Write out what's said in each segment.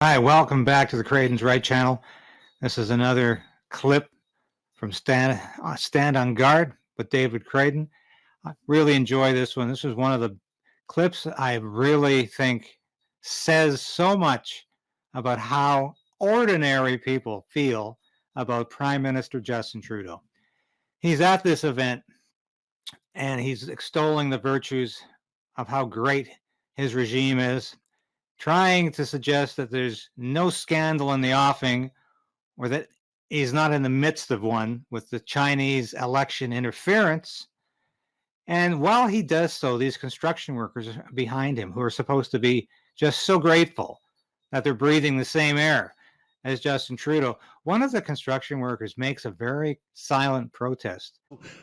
Hi, welcome back to the Krayden's Right channel. This is another clip from Stand on Guard with David Krayden. I really enjoy this one. This is one of the clips I really think says so much about how ordinary people feel about Prime Minister Justin Trudeau. He's at this event and he's extolling the virtues of how great his regime is, trying to suggest that there's no scandal in the offing or that he's not in the midst of one with the Chinese election interference. And while he does so, these construction workers behind him, who are supposed to be just so grateful that they're breathing the same air as Justin Trudeau, one of the construction workers makes a very silent protest.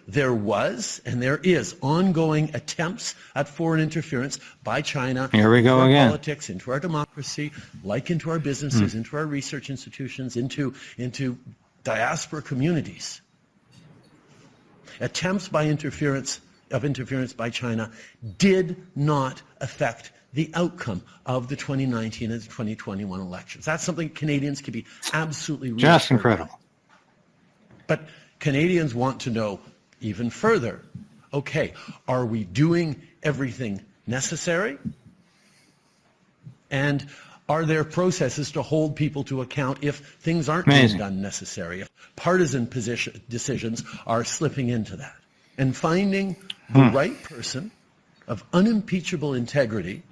There was and there is ongoing attempts at foreign interference by China. Here we go again. Politics, into our democracy, like into our businesses, into our research institutions, into diaspora communities. Attempts by interference by China did not affect the outcome of the 2019 and 2021 elections. That's something Canadians can be absolutely reassured Just incredible. But Canadians want to know even further, okay, are we doing everything necessary? And are there processes to hold people to account if things aren't being done necessary, if partisan decisions are slipping into that? And finding the right person of unimpeachable integrity,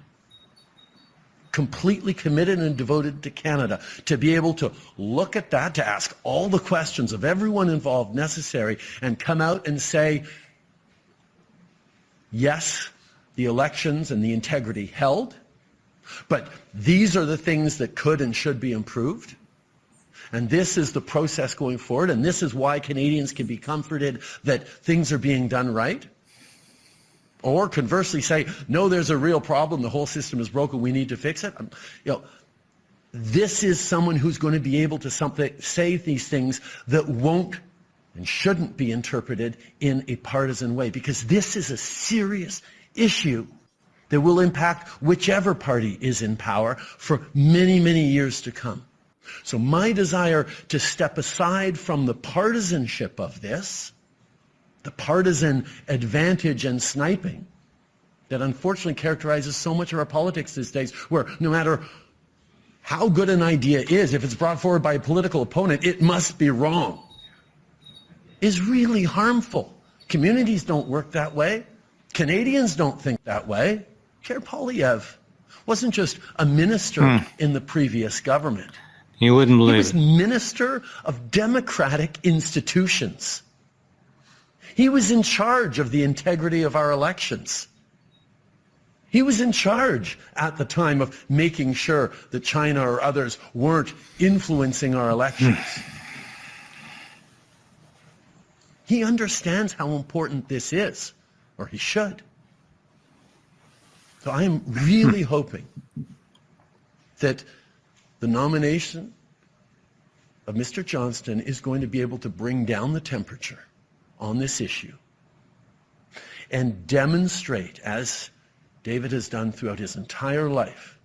completely committed and devoted to Canada, to be able to look at that, to ask all the questions of everyone involved necessary, and come out and say, yes, the elections and the integrity held, but these are the things that could and should be improved. And this is the process going forward, and this is why Canadians can be comforted that things are being done right. Or conversely say, no, there's a real problem, the whole system is broken, we need to fix it. This is someone who's going to be able to say these things that won't and shouldn't be interpreted in a partisan way, because this is a serious issue that will impact whichever party is in power for many, many years to come. So my desire to step aside from the partisanship of this, the partisan advantage and sniping that unfortunately characterizes so much of our politics these days, where no matter how good an idea is, if it's brought forward by a political opponent, it must be wrong, is really harmful. Communities don't work that way. Canadians don't think that way. Pierre Poilievre wasn't just a minister in the previous government. You wouldn't believe He was it. Minister of Democratic Institutions. He was in charge of the integrity of our elections. He was in charge at the time of making sure that China or others weren't influencing our elections. He understands how important this is, or he should. So I am really hoping that the nomination of Mr. Johnston is going to be able to bring down the temperature on this issue and demonstrate, as David has done throughout his entire life,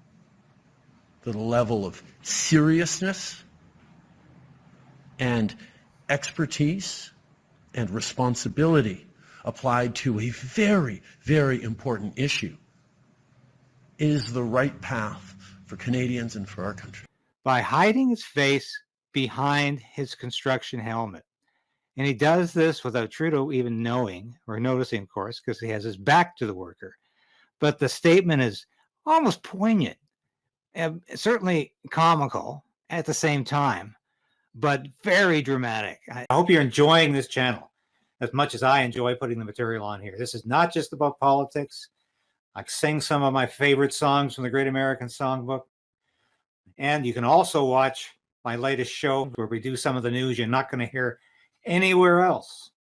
the level of seriousness and expertise and responsibility applied to a very, very important issue is the right path for Canadians and for our country. By hiding his face behind his construction helmet. And he does this without Trudeau even knowing or noticing, of course, because he has his back to the worker. But the statement is almost poignant, and certainly comical at the same time, but very dramatic. I hope you're enjoying this channel as much as I enjoy putting the material on here. This is not just about politics. I sing some of my favorite songs from the Great American Songbook. And you can also watch my latest show where we do some of the news you're not going to hear anywhere else.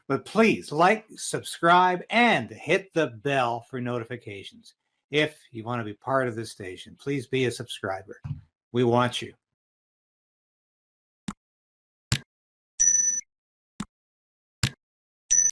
But please like, subscribe, and hit the bell for notifications. If you want to be part of this station, please be a subscriber. We want you.